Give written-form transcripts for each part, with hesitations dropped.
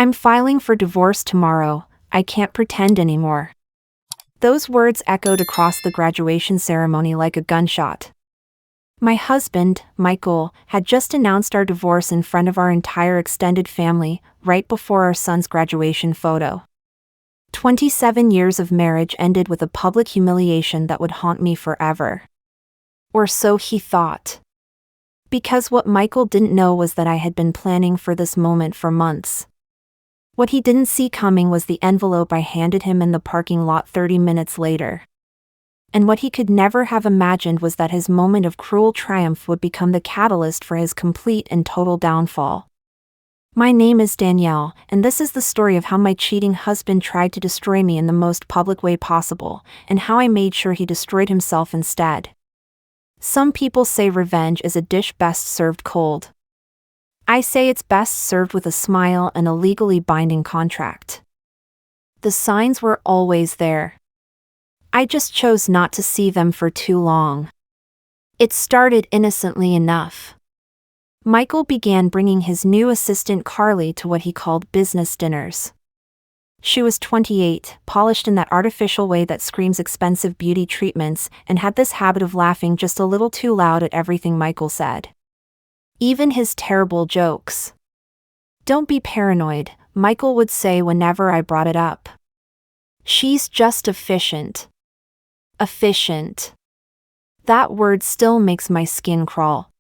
I'm filing for divorce tomorrow. I can't pretend anymore. Those words echoed across the graduation ceremony like a gunshot. My husband, Michael, had just announced our divorce in front of our entire extended family, right before our son's graduation photo. 27 years of marriage ended with a public humiliation that would haunt me forever. Or so he thought. Because what Michael didn't know was that I had been planning for this moment for months. What he didn't see coming was the envelope I handed him in the parking lot 30 minutes later. And what he could never have imagined was that his moment of cruel triumph would become the catalyst for his complete and total downfall. My name is Danielle, and this is the story of how my cheating husband tried to destroy me in the most public way possible, and how I made sure he destroyed himself instead. Some people say revenge is a dish best served cold. I say it's best served with a smile and a legally binding contract. The signs were always there. I just chose not to see them for too long. It started innocently enough. Michael began bringing his new assistant Carly to what he called business dinners. She was 28, polished in that artificial way that screams expensive beauty treatments, and had this habit of laughing just a little too loud at everything Michael said. Even his terrible jokes. "Don't be paranoid," Michael would say whenever I brought it up. "She's just efficient." Efficient. That word still makes my skin crawl.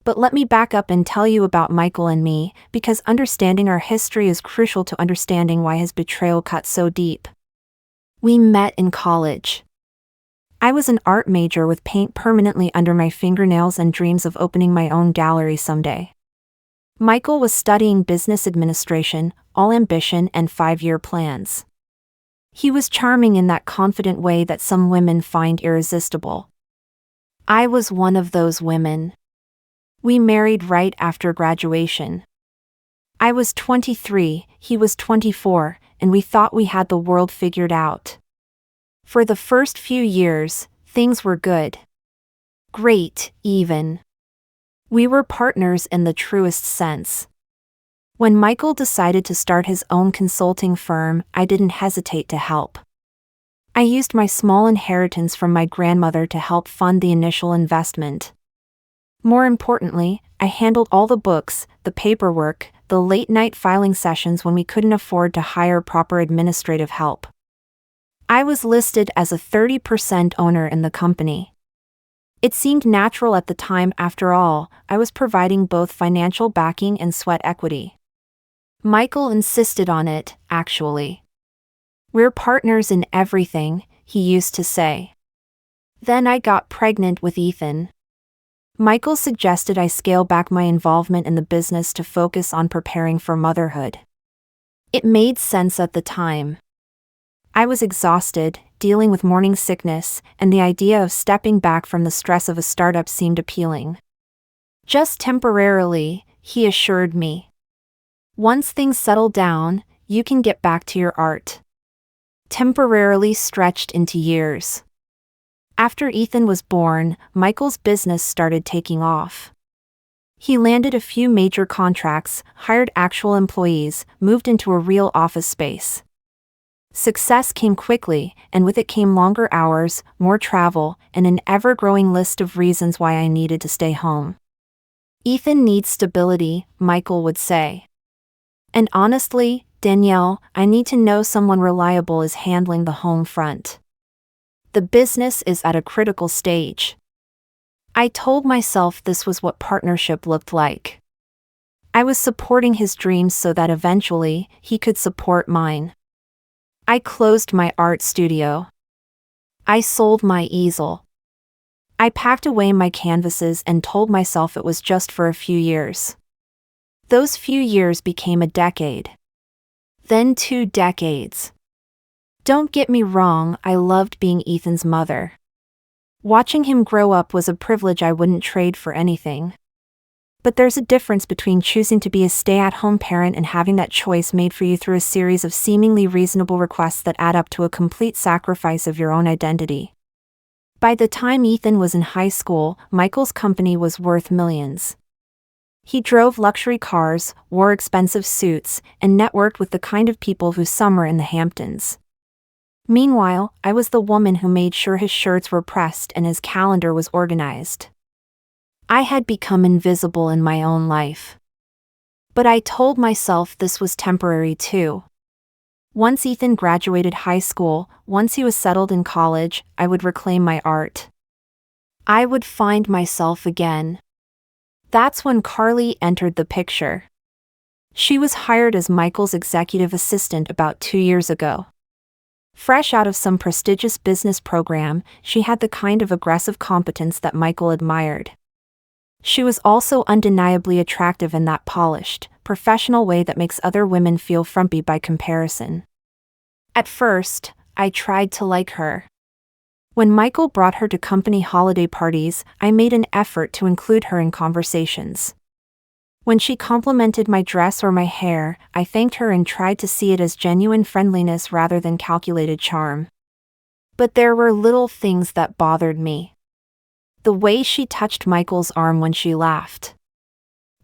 But let me back up and tell you about Michael and me, because understanding our history is crucial to understanding why his betrayal cut so deep. We met in college. I was an art major with paint permanently under my fingernails and dreams of opening my own gallery someday. Michael was studying business administration, all ambition and 5-year plans. He was charming in that confident way that some women find irresistible. I was one of those women. We married right after graduation. I was 23, he was 24, and we thought we had the world figured out. For the first few years, things were good. Great, even. We were partners in the truest sense. When Michael decided to start his own consulting firm, I didn't hesitate to help. I used my small inheritance from my grandmother to help fund the initial investment. More importantly, I handled all the books, the paperwork, the late-night filing sessions when we couldn't afford to hire proper administrative help. I was listed as a 30% owner in the company. It seemed natural at the time. After all, I was providing both financial backing and sweat equity. Michael insisted on it, actually. "We're partners in everything," he used to say. Then I got pregnant with Ethan. Michael suggested I scale back my involvement in the business to focus on preparing for motherhood. It made sense at the time. I was exhausted, dealing with morning sickness, and the idea of stepping back from the stress of a startup seemed appealing. "Just temporarily," he assured me. "Once things settle down, you can get back to your art." Temporarily stretched into years. After Ethan was born, Michael's business started taking off. He landed a few major contracts, hired actual employees, moved into a real office space. Success came quickly, and with it came longer hours, more travel, and an ever-growing list of reasons why I needed to stay home. "Ethan needs stability," Michael would say. And honestly, "Danielle, I need to know someone reliable is handling the home front. The business is at a critical stage." I told myself this was what partnership looked like. I was supporting his dreams so that eventually, he could support mine. I closed my art studio. I sold my easel. I packed away my canvases and told myself it was just for a few years. Those few years became a decade. Then 2 decades. Don't get me wrong, I loved being Ethan's mother. Watching him grow up was a privilege I wouldn't trade for anything. But there's a difference between choosing to be a stay-at-home parent and having that choice made for you through a series of seemingly reasonable requests that add up to a complete sacrifice of your own identity. By the time Ethan was in high school, Michael's company was worth millions. He drove luxury cars, wore expensive suits, and networked with the kind of people who summer in the Hamptons. Meanwhile, I was the woman who made sure his shirts were pressed and his calendar was organized. I had become invisible in my own life. But I told myself this was temporary too. Once Ethan graduated high school, once he was settled in college, I would reclaim my art. I would find myself again. That's when Carly entered the picture. She was hired as Michael's executive assistant about 2 years ago. Fresh out of some prestigious business program, she had the kind of aggressive competence that Michael admired. She was also undeniably attractive in that polished, professional way that makes other women feel frumpy by comparison. At first, I tried to like her. When Michael brought her to company holiday parties, I made an effort to include her in conversations. When she complimented my dress or my hair, I thanked her and tried to see it as genuine friendliness rather than calculated charm. But there were little things that bothered me. The way she touched Michael's arm when she laughed.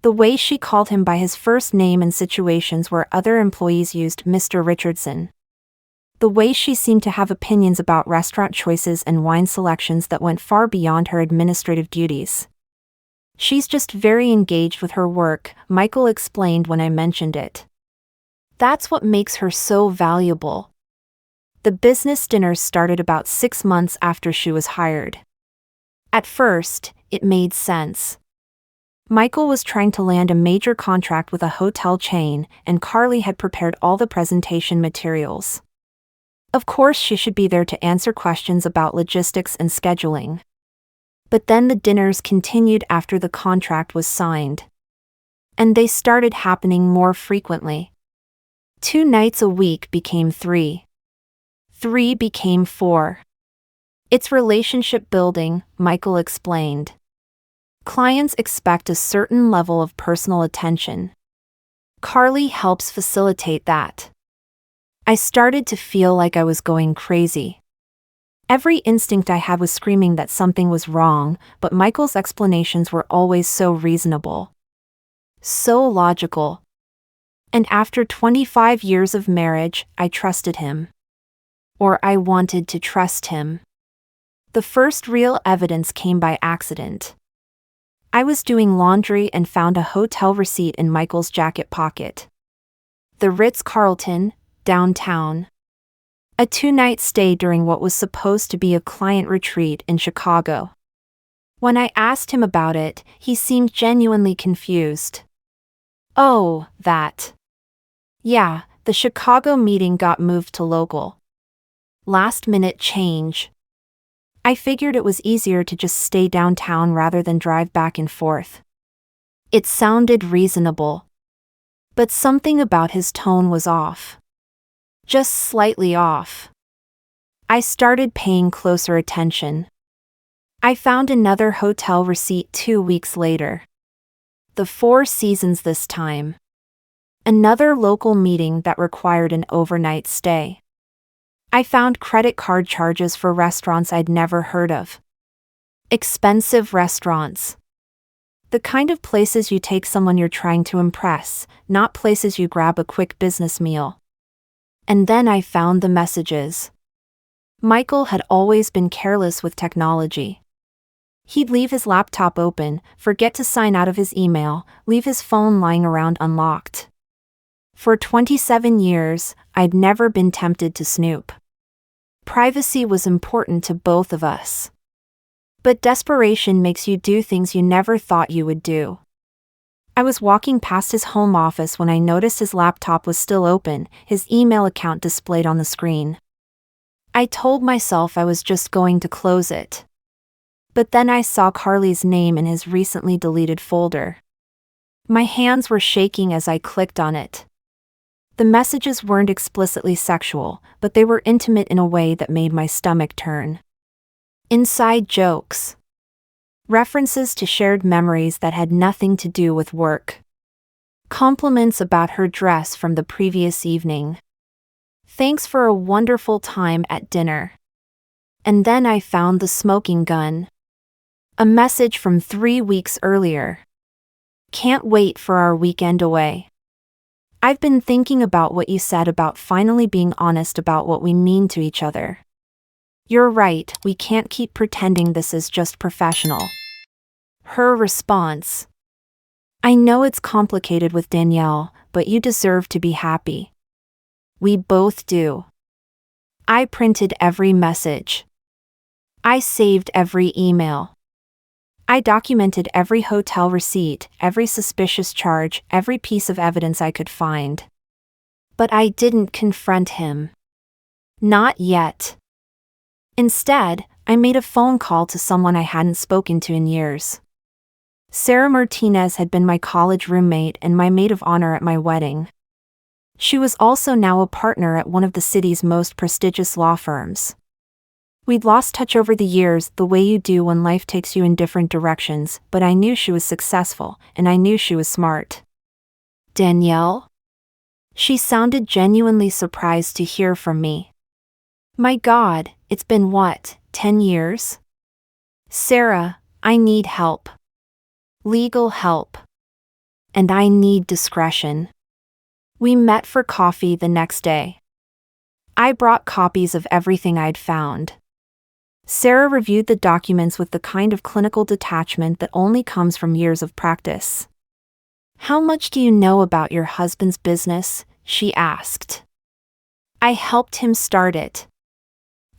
The way she called him by his first name in situations where other employees used Mr. Richardson. The way she seemed to have opinions about restaurant choices and wine selections that went far beyond her administrative duties. She's just very engaged with her work, Michael explained when I mentioned it. That's what makes her so valuable. The business dinners started about 6 months after she was hired. At first, it made sense. Michael was trying to land a major contract with a hotel chain, and Carly had prepared all the presentation materials. Of course, she should be there to answer questions about logistics and scheduling. But then the dinners continued after the contract was signed. And they started happening more frequently. 2 nights a week became 3. 3 became 4. It's relationship building, Michael explained. Clients expect a certain level of personal attention. Carly helps facilitate that. I started to feel like I was going crazy. Every instinct I had was screaming that something was wrong, but Michael's explanations were always so reasonable. So logical. And after 25 years of marriage, I trusted him. Or I wanted to trust him. The first real evidence came by accident. I was doing laundry and found a hotel receipt in Michael's jacket pocket. The Ritz-Carlton, downtown. A 2-night stay during what was supposed to be a client retreat in Chicago. When I asked him about it, he seemed genuinely confused. Oh, that. Yeah, the Chicago meeting got moved to local. Last-minute change. I figured it was easier to just stay downtown rather than drive back and forth. It sounded reasonable. But something about his tone was off. Just slightly off. I started paying closer attention. I found another hotel receipt 2 weeks later. The Four Seasons this time. Another local meeting that required an overnight stay. I found credit card charges for restaurants I'd never heard of. Expensive restaurants. The kind of places you take someone you're trying to impress, not places you grab a quick business meal. And then I found the messages. Michael had always been careless with technology. He'd leave his laptop open, forget to sign out of his email, leave his phone lying around unlocked. For 27 years, I'd never been tempted to snoop. Privacy was important to both of us. But desperation makes you do things you never thought you would do. I was walking past his home office when I noticed his laptop was still open, his email account displayed on the screen. I told myself I was just going to close it. But then I saw Carly's name in his recently deleted folder. My hands were shaking as I clicked on it. The messages weren't explicitly sexual, but they were intimate in a way that made my stomach turn. Inside jokes. References to shared memories that had nothing to do with work. Compliments about her dress from the previous evening. Thanks for a wonderful time at dinner. And then I found the smoking gun. A message from 3 weeks earlier. Can't wait for our weekend away. I've been thinking about what you said about finally being honest about what we mean to each other. You're right, we can't keep pretending this is just professional. Her response. I know it's complicated with Danielle, but you deserve to be happy. We both do. I printed every message. I saved every email. I documented every hotel receipt, every suspicious charge, every piece of evidence I could find. But I didn't confront him. Not yet. Instead, I made a phone call to someone I hadn't spoken to in years. Sarah Martinez had been my college roommate and my maid of honor at my wedding. She was also now a partner at one of the city's most prestigious law firms. We'd lost touch over the years, the way you do when life takes you in different directions, but I knew she was successful, and I knew she was smart. Danielle? She sounded genuinely surprised to hear from me. My God, it's been what, 10 years? Sarah, I need help. Legal help. And I need discretion. We met for coffee the next day. I brought copies of everything I'd found. Sarah reviewed the documents with the kind of clinical detachment that only comes from years of practice. How much do you know about your husband's business? She asked. I helped him start it.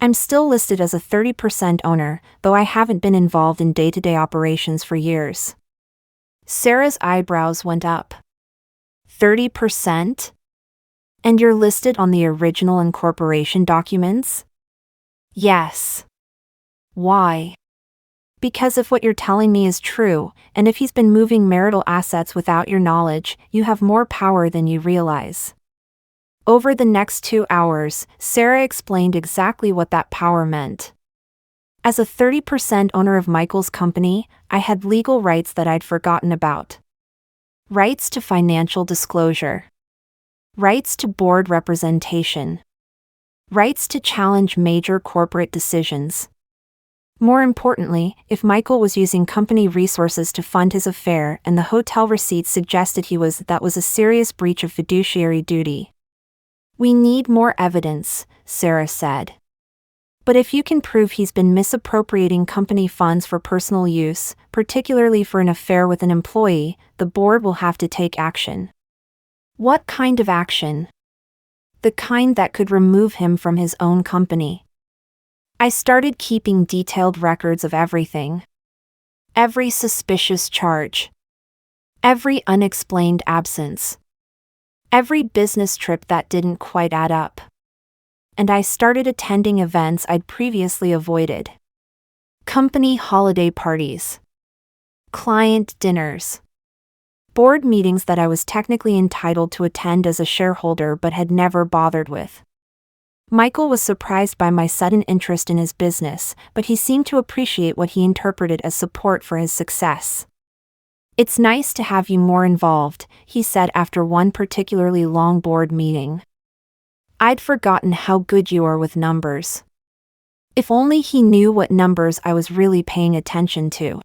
I'm still listed as a 30% owner, though I haven't been involved in day-to-day operations for years. Sarah's eyebrows went up. 30%? And you're listed on the original incorporation documents? Yes. Why? Because if what you're telling me is true, and if he's been moving marital assets without your knowledge, you have more power than you realize. Over the next 2 hours, Sarah explained exactly what that power meant. As a 30% owner of Michael's company, I had legal rights that I'd forgotten about. Rights to financial disclosure. Rights to board representation. Rights to challenge major corporate decisions. More importantly, if Michael was using company resources to fund his affair and the hotel receipts suggested that was a serious breach of fiduciary duty. We need more evidence, Sarah said. But if you can prove he's been misappropriating company funds for personal use, particularly for an affair with an employee, the board will have to take action. What kind of action? The kind that could remove him from his own company. I started keeping detailed records of everything. Every suspicious charge. Every unexplained absence. Every business trip that didn't quite add up. And I started attending events I'd previously avoided. Company holiday parties. Client dinners. Board meetings that I was technically entitled to attend as a shareholder but had never bothered with. Michael was surprised by my sudden interest in his business, but he seemed to appreciate what he interpreted as support for his success. It's nice to have you more involved, he said after one particularly long board meeting. I'd forgotten how good you are with numbers. If only he knew what numbers I was really paying attention to.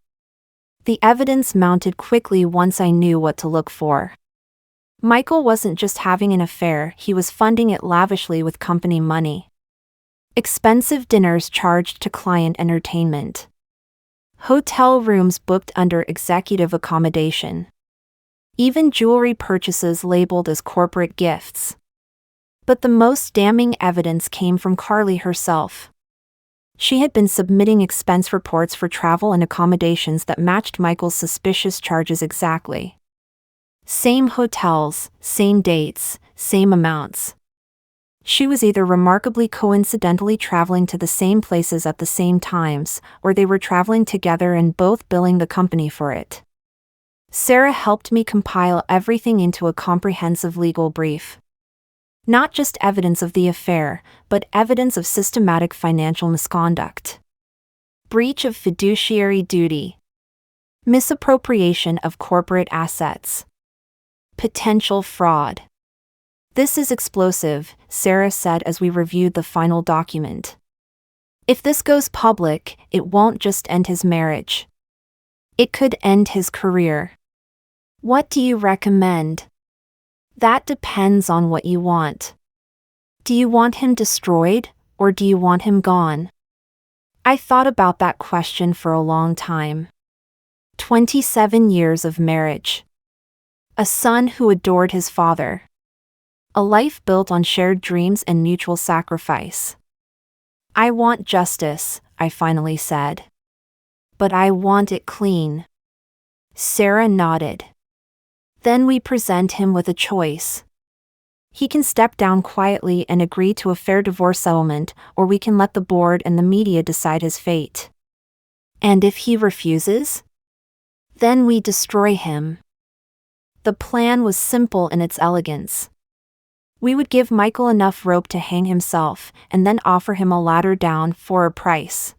The evidence mounted quickly once I knew what to look for. Michael wasn't just having an affair, he was funding it lavishly with company money. Expensive dinners charged to client entertainment. Hotel rooms booked under executive accommodation. Even jewelry purchases labeled as corporate gifts. But the most damning evidence came from Carly herself. She had been submitting expense reports for travel and accommodations that matched Michael's suspicious charges exactly. Same hotels, same dates, same amounts. She was either remarkably coincidentally traveling to the same places at the same times, or they were traveling together and both billing the company for it. Sarah helped me compile everything into a comprehensive legal brief. Not just evidence of the affair, but evidence of systematic financial misconduct. Breach of fiduciary duty. Misappropriation of corporate assets. Potential fraud. This is explosive, Sarah said as we reviewed the final document. If this goes public, it won't just end his marriage. It could end his career. What do you recommend? That depends on what you want. Do you want him destroyed, or do you want him gone? I thought about that question for a long time. 27 years of marriage. A son who adored his father. A life built on shared dreams and mutual sacrifice. I want justice, I finally said. But I want it clean. Sarah nodded. Then we present him with a choice. He can step down quietly and agree to a fair divorce settlement, or we can let the board and the media decide his fate. And if he refuses? Then we destroy him. The plan was simple in its elegance. We would give Michael enough rope to hang himself, and then offer him a ladder down for a price.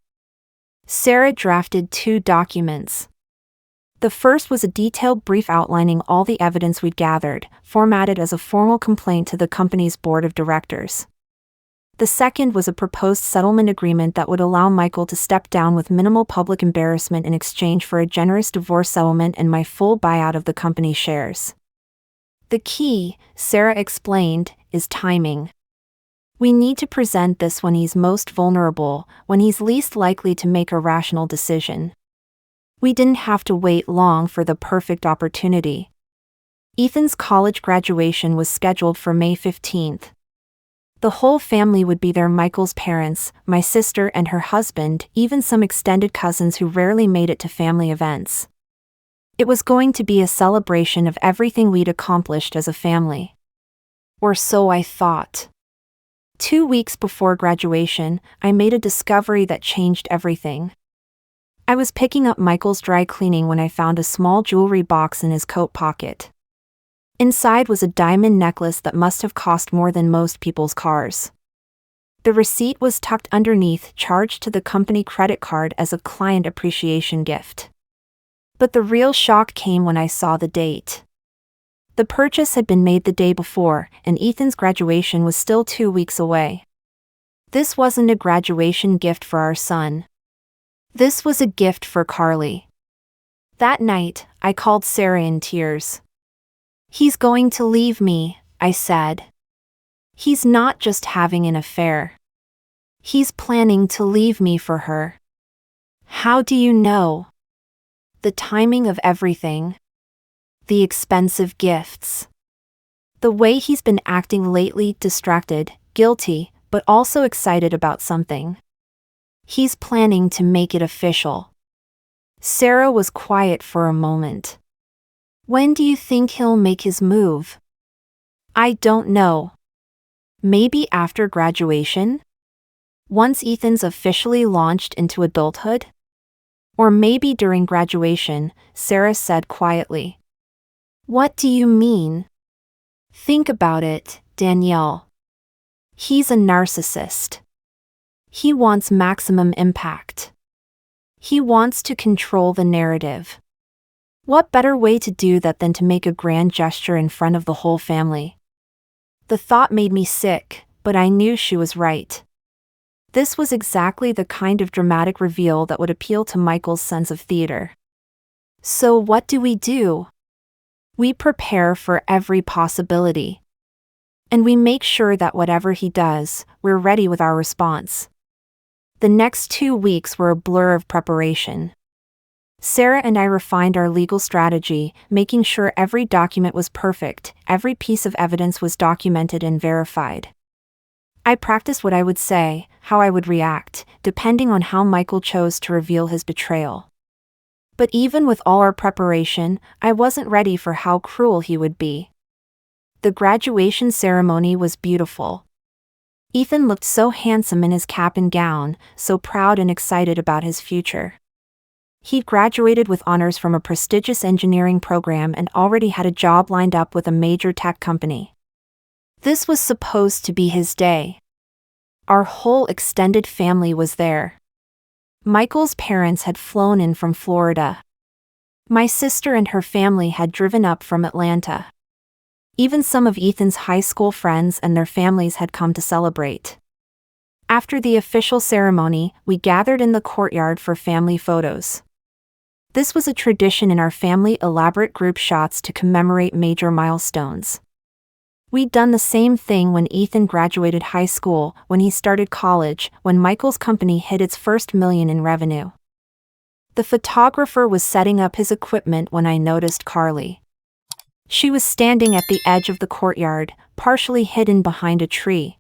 Sarah drafted 2 documents. The first was a detailed brief outlining all the evidence we'd gathered, formatted as a formal complaint to the company's board of directors. The second was a proposed settlement agreement that would allow Michael to step down with minimal public embarrassment in exchange for a generous divorce settlement and my full buyout of the company's shares. The key, Sarah explained, is timing. We need to present this when he's most vulnerable, when he's least likely to make a rational decision. We didn't have to wait long for the perfect opportunity. Ethan's college graduation was scheduled for May 15th. The whole family would be there: Michael's parents, my sister and her husband, even some extended cousins who rarely made it to family events. It was going to be a celebration of everything we'd accomplished as a family. Or so I thought. 2 weeks before graduation, I made a discovery that changed everything. I was picking up Michael's dry cleaning when I found a small jewelry box in his coat pocket. Inside was a diamond necklace that must have cost more than most people's cars. The receipt was tucked underneath, charged to the company credit card as a client appreciation gift. But the real shock came when I saw the date. The purchase had been made the day before, and Ethan's graduation was still 2 weeks away. This wasn't a graduation gift for our son. This was a gift for Carly. That night, I called Sarah in tears. "He's going to leave me," I said. "He's not just having an affair. He's planning to leave me for her." "How do you know?" "The timing of everything. The expensive gifts. The way he's been acting lately, distracted, guilty, but also excited about something. He's planning to make it official." Sarah was quiet for a moment. "When do you think he'll make his move?" "I don't know. Maybe after graduation? Once Ethan's officially launched into adulthood? Or maybe during graduation," Sarah said quietly. "What do you mean?" "Think about it, Danielle. He's a narcissist. He wants maximum impact. He wants to control the narrative. What better way to do that than to make a grand gesture in front of the whole family?" The thought made me sick, but I knew she was right. This was exactly the kind of dramatic reveal that would appeal to Michael's sense of theater. So what do? We prepare for every possibility. And we make sure that whatever he does, we're ready with our response. The next 2 weeks were a blur of preparation. Sarah and I refined our legal strategy, making sure every document was perfect, every piece of evidence was documented and verified. I practiced what I would say, how I would react, depending on how Michael chose to reveal his betrayal. But even with all our preparation, I wasn't ready for how cruel he would be. The graduation ceremony was beautiful. Ethan looked so handsome in his cap and gown, so proud and excited about his future. He'd graduated with honors from a prestigious engineering program and already had a job lined up with a major tech company. This was supposed to be his day. Our whole extended family was there. Michael's parents had flown in from Florida. My sister and her family had driven up from Atlanta. Even some of Ethan's high school friends and their families had come to celebrate. After the official ceremony, we gathered in the courtyard for family photos. This was a tradition in our family, elaborate group shots to commemorate major milestones. We'd done the same thing when Ethan graduated high school, when he started college, when Michael's company hit its first million in revenue. The photographer was setting up his equipment when I noticed Carly. She was standing at the edge of the courtyard, partially hidden behind a tree.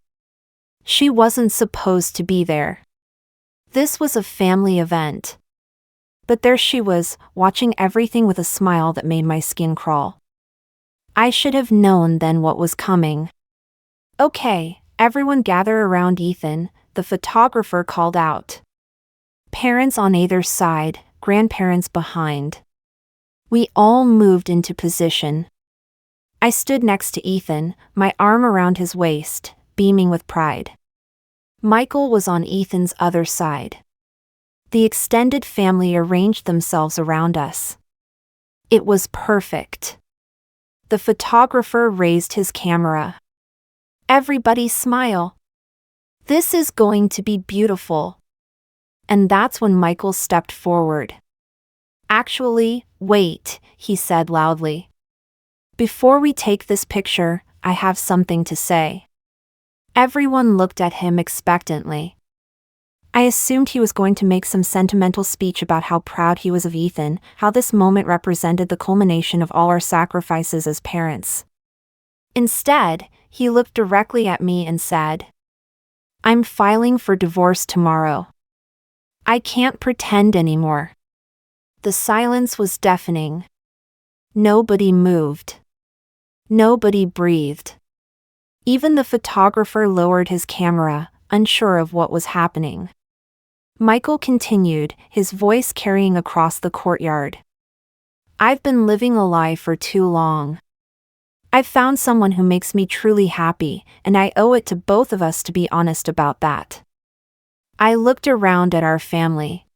She wasn't supposed to be there. This was a family event. But there she was, watching everything with a smile that made my skin crawl. I should have known then what was coming. "Okay, everyone gather around Ethan," the photographer called out. Parents on either side, grandparents behind. We all moved into position. I stood next to Ethan, my arm around his waist, beaming with pride. Michael was on Ethan's other side. The extended family arranged themselves around us. It was perfect. The photographer raised his camera. "Everybody smile. This is going to be beautiful." And that's when Michael stepped forward. "Actually, wait," he said loudly. "Before we take this picture, I have something to say." Everyone looked at him expectantly. I assumed he was going to make some sentimental speech about how proud he was of Ethan, how this moment represented the culmination of all our sacrifices as parents. Instead, he looked directly at me and said, "I'm filing for divorce tomorrow. I can't pretend anymore." The silence was deafening. Nobody moved. Nobody breathed. Even the photographer lowered his camera, unsure of what was happening. Michael continued, his voice carrying across the courtyard. "I've been living a lie for too long. I've found someone who makes me truly happy, and I owe it to both of us to be honest about that." I looked around at our family.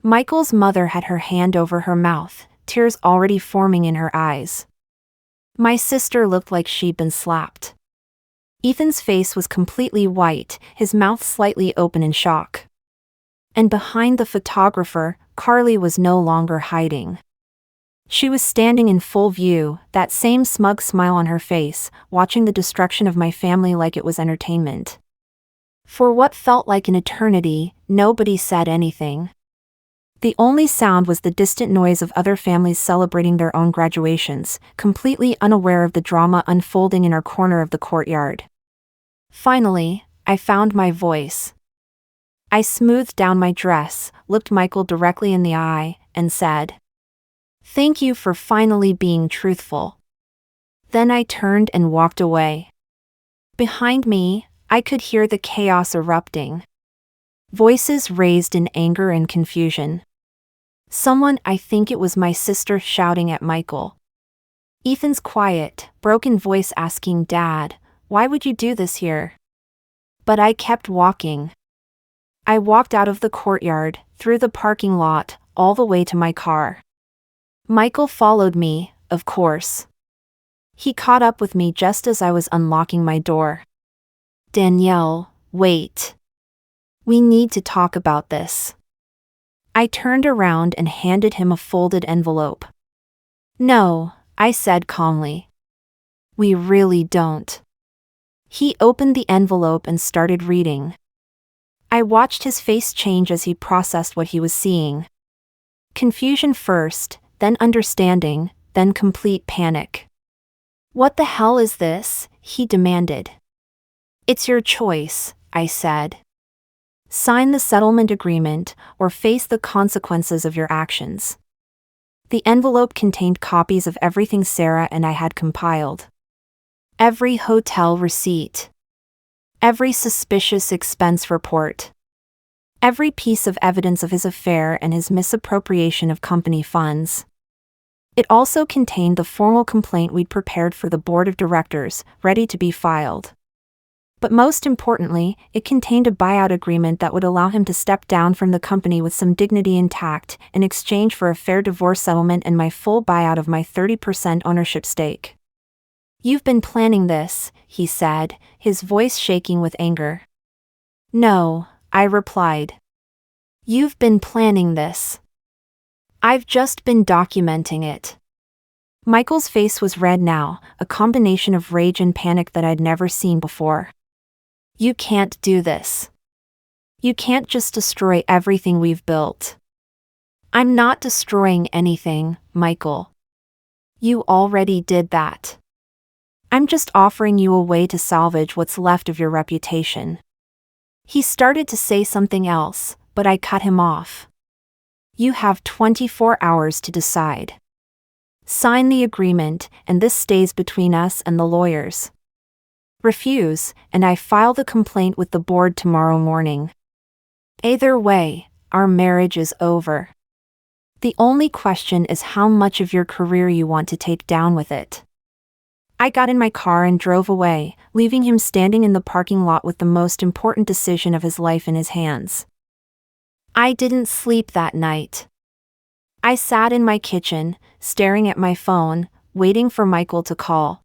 Michael's mother had her hand over her mouth, tears already forming in her eyes. My sister looked like she'd been slapped. Ethan's face was completely white, his mouth slightly open in shock. And behind the photographer, Carly was no longer hiding. She was standing in full view, that same smug smile on her face, watching the destruction of my family like it was entertainment. For what felt like an eternity, nobody said anything. The only sound was the distant noise of other families celebrating their own graduations, completely unaware of the drama unfolding in our corner of the courtyard. Finally, I found my voice. I smoothed down my dress, looked Michael directly in the eye, and said, "Thank you for finally being truthful." Then I turned and walked away. Behind me, I could hear the chaos erupting. Voices raised in anger and confusion. Someone, I think it was my sister, shouting at Michael. Ethan's quiet, broken voice asking, "Dad, why would you do this here?" But I kept walking. I walked out of the courtyard, through the parking lot, all the way to my car. Michael followed me, of course. He caught up with me just as I was unlocking my door. "Danielle, wait. We need to talk about this." I turned around and handed him a folded envelope. "No," I said calmly. "We really don't." He opened the envelope and started reading. I watched his face change as he processed what he was seeing. Confusion first, then understanding, then complete panic. "What the hell is this?" he demanded. "It's your choice," I said. "Sign the settlement agreement, or face the consequences of your actions." The envelope contained copies of everything Sarah and I had compiled. Every hotel receipt. Every suspicious expense report. Every piece of evidence of his affair and his misappropriation of company funds. It also contained the formal complaint we'd prepared for the board of directors, ready to be filed. But most importantly, it contained a buyout agreement that would allow him to step down from the company with some dignity intact, in exchange for a fair divorce settlement and my full buyout of my 30% ownership stake. "You've been planning this," he said, his voice shaking with anger. "No," I replied. "You've been planning this. I've just been documenting it. Michael's face was red now, a combination of rage and panic that I'd never seen before. You can't do this. You can't just destroy everything we've built. I'm not destroying anything, Michael. You already did that. I'm just offering you a way to salvage what's left of your reputation. He started to say something else, but I cut him off. You have 24 hours to decide. Sign the agreement, and this stays between us and the lawyers. Refuse, and I file the complaint with the board tomorrow morning. Either way, our marriage is over. The only question is how much of your career you want to take down with it. I got in my car and drove away, leaving him standing in the parking lot with the most important decision of his life in his hands. I didn't sleep that night. I sat in my kitchen, staring at my phone, waiting for Michael to call.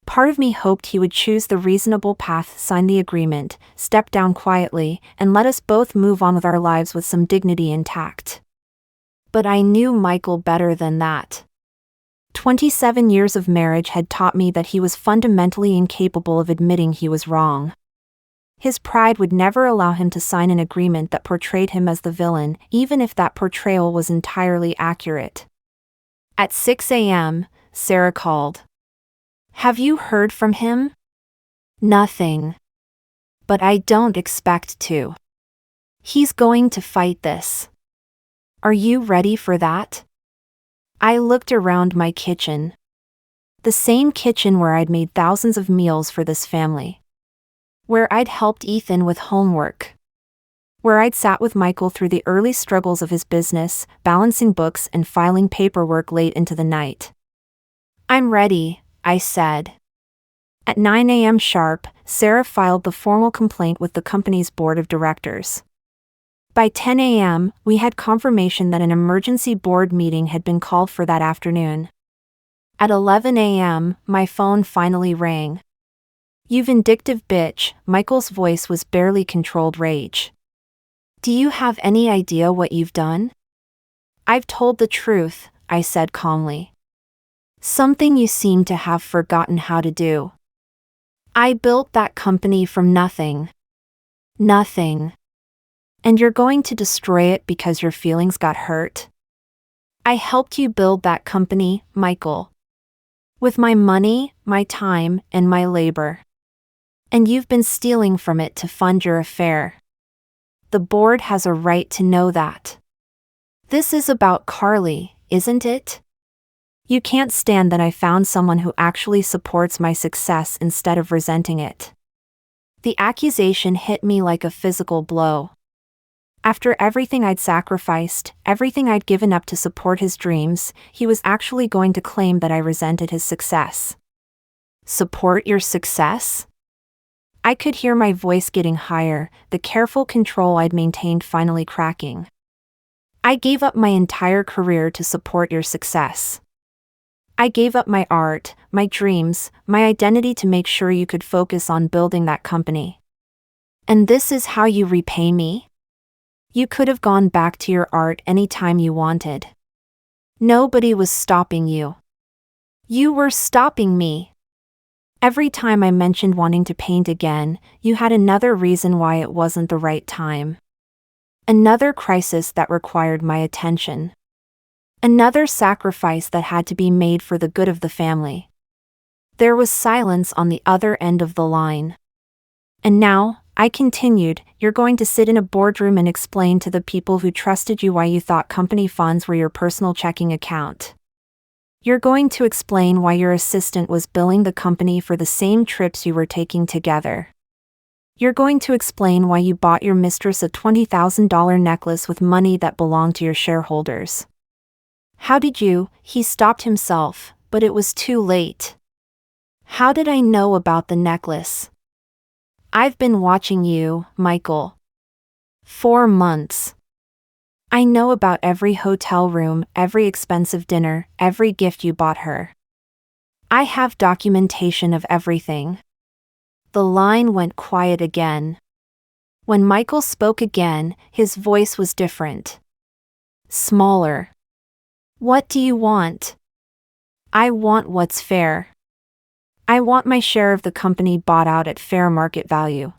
Part of me hoped he would choose the reasonable path, sign the agreement, step down quietly, and let us both move on with our lives with some dignity intact. But I knew Michael better than that. 27 years of marriage had taught me that he was fundamentally incapable of admitting he was wrong. His pride would never allow him to sign an agreement that portrayed him as the villain, even if that portrayal was entirely accurate. At 6 a.m., Sarah called. Have you heard from him? Nothing. But I don't expect to. He's going to fight this. Are you ready for that? I looked around my kitchen. The same kitchen where I'd made thousands of meals for this family. Where I'd helped Ethan with homework. Where I'd sat with Michael through the early struggles of his business, balancing books and filing paperwork late into the night. I'm ready, I said. At 9 a.m. sharp, Sarah filed the formal complaint with the company's board of directors. By 10 a.m., we had confirmation that an emergency board meeting had been called for that afternoon. At 11 a.m., my phone finally rang. You vindictive bitch, Michael's voice was barely controlled rage. Do you have any idea what you've done? I've told the truth, I said calmly. Something you seem to have forgotten how to do. I built that company from nothing. Nothing. And you're going to destroy it because your feelings got hurt? I helped you build that company, Michael. With my money, my time, and my labor. And you've been stealing from it to fund your affair. The board has a right to know that. This is about Carly, isn't it? You can't stand that I found someone who actually supports my success instead of resenting it. The accusation hit me like a physical blow. After everything I'd sacrificed, everything I'd given up to support his dreams, he was actually going to claim that I resented his success. Support your success? I could hear my voice getting higher, the careful control I'd maintained finally cracking. I gave up my entire career to support your success. I gave up my art, my dreams, my identity to make sure you could focus on building that company. And this is how you repay me? You could have gone back to your art anytime you wanted. Nobody was stopping you. You were stopping me. Every time I mentioned wanting to paint again, you had another reason why it wasn't the right time. Another crisis that required my attention. Another sacrifice that had to be made for the good of the family. There was silence on the other end of the line. And now, I continued, you're going to sit in a boardroom and explain to the people who trusted you why you thought company funds were your personal checking account. You're going to explain why your assistant was billing the company for the same trips you were taking together. You're going to explain why you bought your mistress a $20,000 necklace with money that belonged to your shareholders. How did you? He stopped himself, but it was too late. How did I know about the necklace? I've been watching you, Michael. 4 months. I know about every hotel room, every expensive dinner, every gift you bought her. I have documentation of everything. The line went quiet again. When Michael spoke again, his voice was different. Smaller. What do you want? I want what's fair. I want my share of the company bought out at fair market value.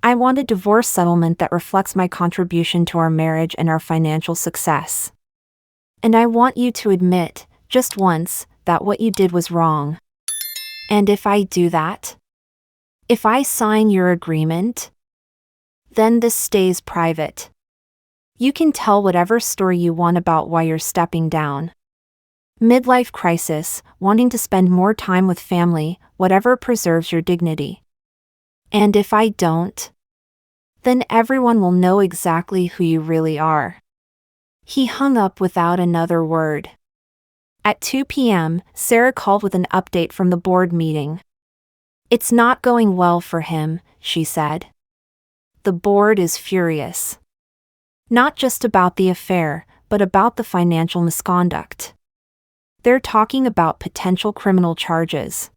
I want a divorce settlement that reflects my contribution to our marriage and our financial success. And I want you to admit, just once, that what you did was wrong. And if I do that? If I sign your agreement? Then this stays private. You can tell whatever story you want about why you're stepping down. Midlife crisis, wanting to spend more time with family, whatever preserves your dignity. And if I don't? Then everyone will know exactly who you really are. He hung up without another word. At 2 p.m., Sarah called with an update from the board meeting. It's not going well for him, she said. The board is furious. Not just about the affair, but about the financial misconduct. They're talking about potential criminal charges.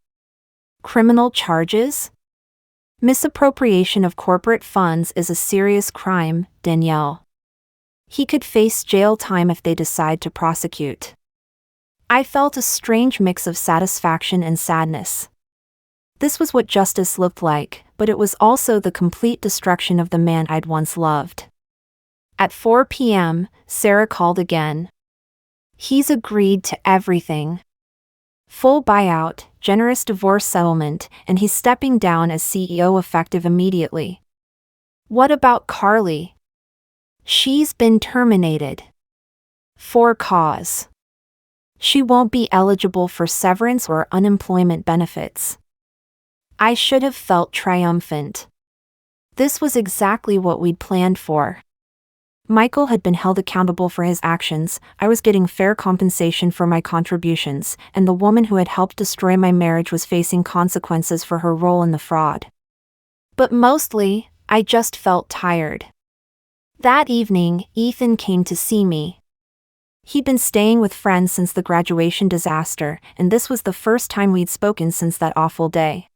Criminal charges? Misappropriation of corporate funds is a serious crime, Danielle. He could face jail time if they decide to prosecute. I felt a strange mix of satisfaction and sadness. This was what justice looked like, but it was also the complete destruction of the man I'd once loved. At 4 p.m., Sarah called again. He's agreed to everything. Full buyout, generous divorce settlement, and he's stepping down as CEO effective immediately. What about Carly? She's been terminated. For cause. She won't be eligible for severance or unemployment benefits. I should have felt triumphant. This was exactly what we'd planned for. Michael had been held accountable for his actions, I was getting fair compensation for my contributions, and the woman who had helped destroy my marriage was facing consequences for her role in the fraud. But mostly, I just felt tired. That evening, Ethan came to see me. He'd been staying with friends since the graduation disaster, and this was the first time we'd spoken since that awful day.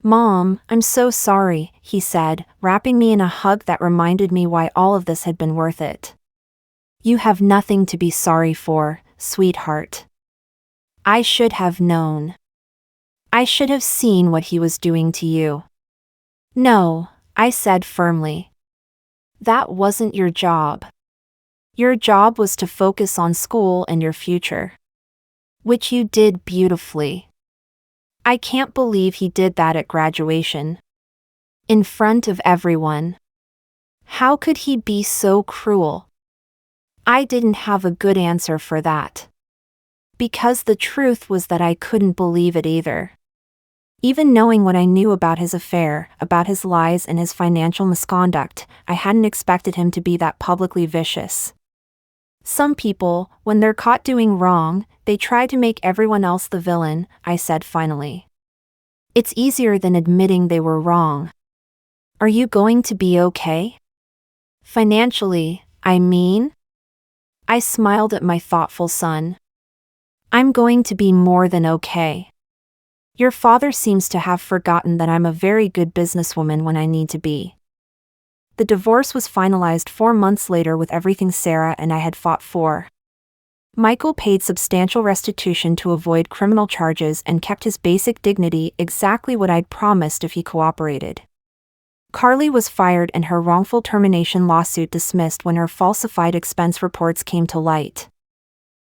Mom, I'm so sorry, he said, wrapping me in a hug that reminded me why all of this had been worth it. You have nothing to be sorry for, sweetheart. I should have known. I should have seen what he was doing to you. No, I said firmly. That wasn't your job. Your job was to focus on school and your future. Which you did beautifully. I can't believe he did that at graduation. In front of everyone. How could he be so cruel? I didn't have a good answer for that. Because the truth was that I couldn't believe it either. Even knowing what I knew about his affair, about his lies and his financial misconduct, I hadn't expected him to be that publicly vicious. Some people, when they're caught doing wrong, they try to make everyone else the villain, I said finally. It's easier than admitting they were wrong. Are you going to be okay? Financially, I mean? I smiled at my thoughtful son. I'm going to be more than okay. Your father seems to have forgotten that I'm a very good businesswoman when I need to be. The divorce was finalized 4 months later with everything Sarah and I had fought for. Michael paid substantial restitution to avoid criminal charges and kept his basic dignity, exactly what I'd promised if he cooperated. Carly was fired and her wrongful termination lawsuit dismissed when her falsified expense reports came to light.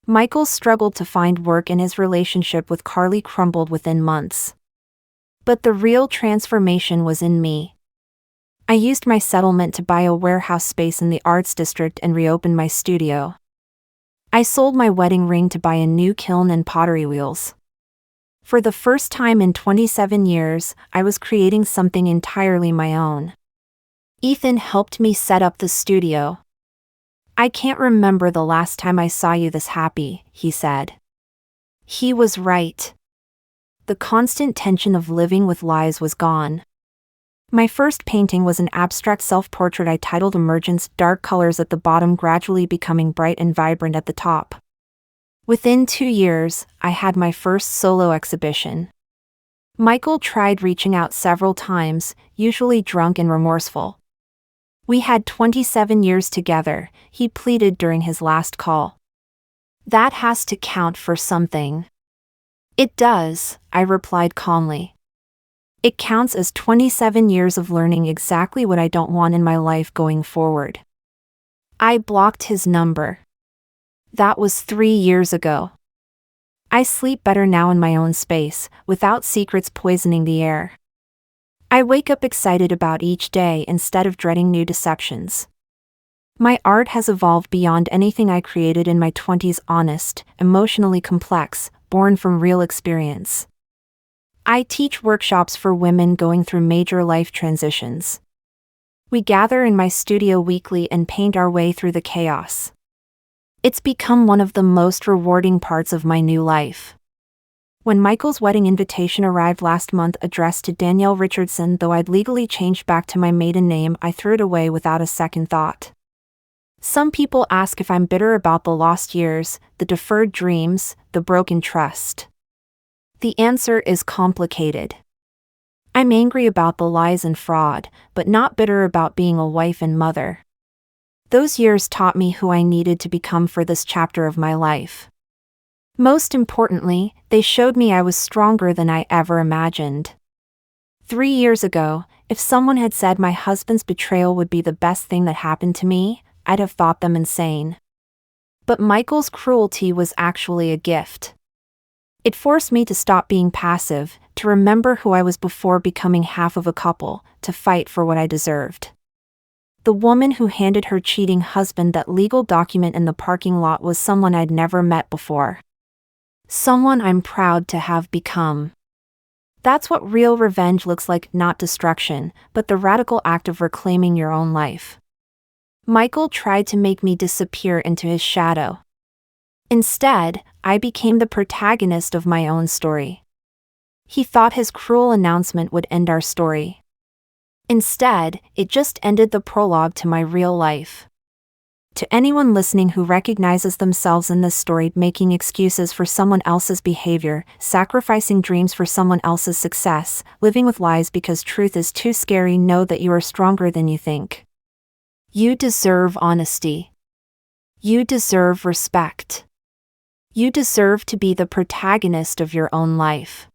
Michael struggled to find work and his relationship with Carly crumbled within months. But the real transformation was in me. I used my settlement to buy a warehouse space in the Arts District and reopen my studio. I sold my wedding ring to buy a new kiln and pottery wheels. For the first time in 27 years, I was creating something entirely my own. Ethan helped me set up the studio. I can't remember the last time I saw you this happy, he said. He was right. The constant tension of living with lies was gone. My first painting was an abstract self-portrait I titled Emergence, dark colors at the bottom gradually becoming bright and vibrant at the top. Within 2 years, I had my first solo exhibition. Michael tried reaching out several times, usually drunk and remorseful. We had 27 years together, he pleaded during his last call. That has to count for something. It does, I replied calmly. It counts as 27 years of learning exactly what I don't want in my life going forward. I blocked his number. That was 3 years ago. I sleep better now in my own space, without secrets poisoning the air. I wake up excited about each day instead of dreading new deceptions. My art has evolved beyond anything I created in my 20s, honest, emotionally complex, born from real experience. I teach workshops for women going through major life transitions. We gather in my studio weekly and paint our way through the chaos. It's become one of the most rewarding parts of my new life. When Michael's wedding invitation arrived last month addressed to Danielle Richardson, though I'd legally changed back to my maiden name, I threw it away without a second thought. Some people ask if I'm bitter about the lost years, the deferred dreams, the broken trust. The answer is complicated. I'm angry about the lies and fraud, but not bitter about being a wife and mother. Those years taught me who I needed to become for this chapter of my life. Most importantly, they showed me I was stronger than I ever imagined. 3 years ago, if someone had said my husband's betrayal would be the best thing that happened to me, I'd have thought them insane. But Michael's cruelty was actually a gift. It forced me to stop being passive, to remember who I was before becoming half of a couple, to fight for what I deserved. The woman who handed her cheating husband that legal document in the parking lot was someone I'd never met before. Someone I'm proud to have become. That's what real revenge looks like, not destruction, but the radical act of reclaiming your own life. Michael tried to make me disappear into his shadow. Instead, I became the protagonist of my own story. He thought his cruel announcement would end our story. Instead, it just ended the prologue to my real life. To anyone listening who recognizes themselves in this story, making excuses for someone else's behavior, sacrificing dreams for someone else's success, living with lies because truth is too scary, know that you are stronger than you think. You deserve honesty. You deserve respect. You deserve to be the protagonist of your own life.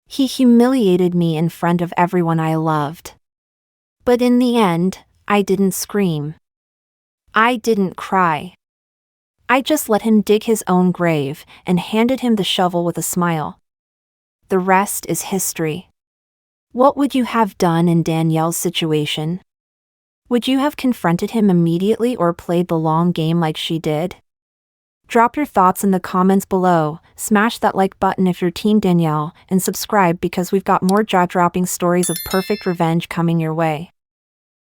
He humiliated me in front of everyone I loved. But in the end, I didn't scream. I didn't cry. I just let him dig his own grave and handed him the shovel with a smile. The rest is history. What would you have done in Danielle's situation? Would you have confronted him immediately or played the long game like she did? Drop your thoughts in the comments below, smash that like button if you're Team Danielle, and subscribe because we've got more jaw-dropping stories of perfect revenge coming your way.